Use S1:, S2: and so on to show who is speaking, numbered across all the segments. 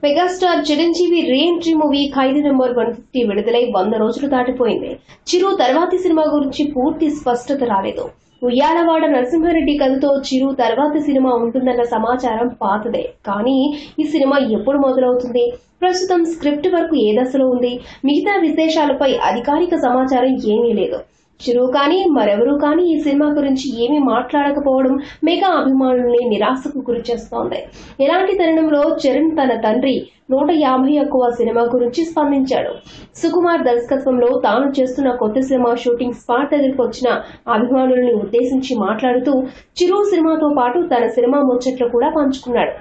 S1: Megastar Chiranjeevi re-entry movie ఖైదీ number 150 విడుదలై 100 రోజులు దాటిపోయింది. చిరు తర్వాతి సినిమా గురించి పూర్తి స్పష్టత రాలేదు. ఉయ్యాలవాడ నరసింహారెడ్డి కథతో చిరు తర్వాతి సినిమా ఉంటుందన్న సమాచారం పాతదే. కానీ ఈ సినిమా ఎప్పుడు మొదలవుతుంది, ప్రస్తుతం స్క్రిప్ట్ వర్క్ ఏ దశలో ఉంది, మిగతా విశేషాలపై అధికారిక సమాచారం ఏమీ లేదు. చిరు కానీ మరెవరూ కానీ ఈ సినిమా గురించి ఏమీ మాట్లాడకపోవడం మెగా అభిమానుల్ని నిరాశకు గురిచేస్తోంది. ఇలాంటి తరుణంలో చరణ్ తన తండ్రి 151వ సినిమా గురించి స్పందించాడు. సుకుమార్ దర్శకత్వంలో తాను చేస్తున్న కొత్త సినిమా షూటింగ్ స్పాట్ దగ్గరకు వచ్చిన అభిమానుల్ని ఉద్దేశించి మాట్లాడుతూ చిరు సినిమాతో పాటు తన సినిమా ముచ్చట్లు కూడా పంచుకున్నాడు.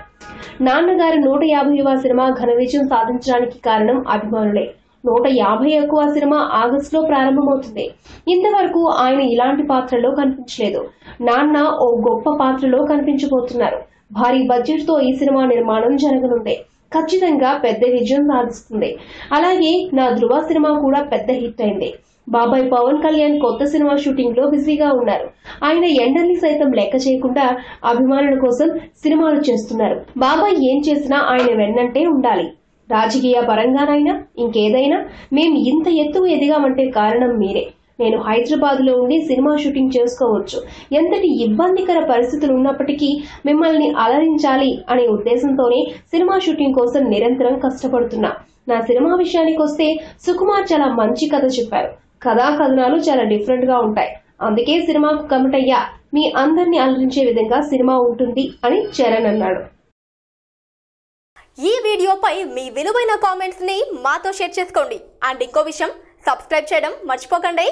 S1: నాన్నగారి 150వ సినిమా ఘన విజయం సాధించడానికి కారణం అభిమానులే. 151వ సినిమా ఆగస్టులో ప్రారంభమవుతుంది. ఇంతవరకు ఆయన ఇలాంటి పాత్రలో కనిపించలేదు. నాన్న ఓ గొప్ప పాత్రలో కనిపించబోతున్నారు. భారీ బడ్జెట్ తో ఈ సినిమా నిర్మాణం జరగనుంది. ఖచ్చితంగా పెద్ద విజయం సాధిస్తుంది. అలాగే నా ధృవ సినిమా కూడా పెద్ద హిట్ అయింది. బాబాయ్ పవన్ కళ్యాణ్ కొత్త సినిమా షూటింగ్ లో బిజీగా ఉన్నారు. ఆయన ఎండల్ని సైతం లెక్క చేయకుండా అభిమానుల కోసం సినిమాలు చేస్తున్నారు. బాబాయ్ ఏం చేసినా ఆయన వెన్నంటే ఉండాలి. రాజకీయ పరంగానైనా ఇంకేదైనా మేం ఇంత ఎత్తుకు ఎదిగామంటే కారణం మీరే. నేను హైదరాబాద్ లో ఉండి సినిమా షూటింగ్ చేసుకోవచ్చు. ఎంతటి ఇబ్బందికర పరిస్థితులు ఉన్నప్పటికీ మిమ్మల్ని అలరించాలి అనే ఉద్దేశంతోనే సినిమా షూటింగ్ కోసం నిరంతరం కష్టపడుతున్నా. నా సినిమా విషయానికి వస్తే సుకుమార్ చాలా మంచి కథ చెప్పారు. కథా కథనాలు చాలా డిఫరెంట్ గా ఉంటాయి. అందుకే సినిమాకు కమిట్ అయ్యా. మీ అందరినీ అలరించే విధంగా సినిమా ఉంటుంది అని చరణ్ అన్నాడు.
S2: ఈ వీడియోపై మీ విలువైన కామెంట్స్ ని మాతో షేర్ చేసుకోండి. అండ్ ఇంకో విషయం, సబ్స్క్రైబ్ చేయడం మర్చిపోకండి.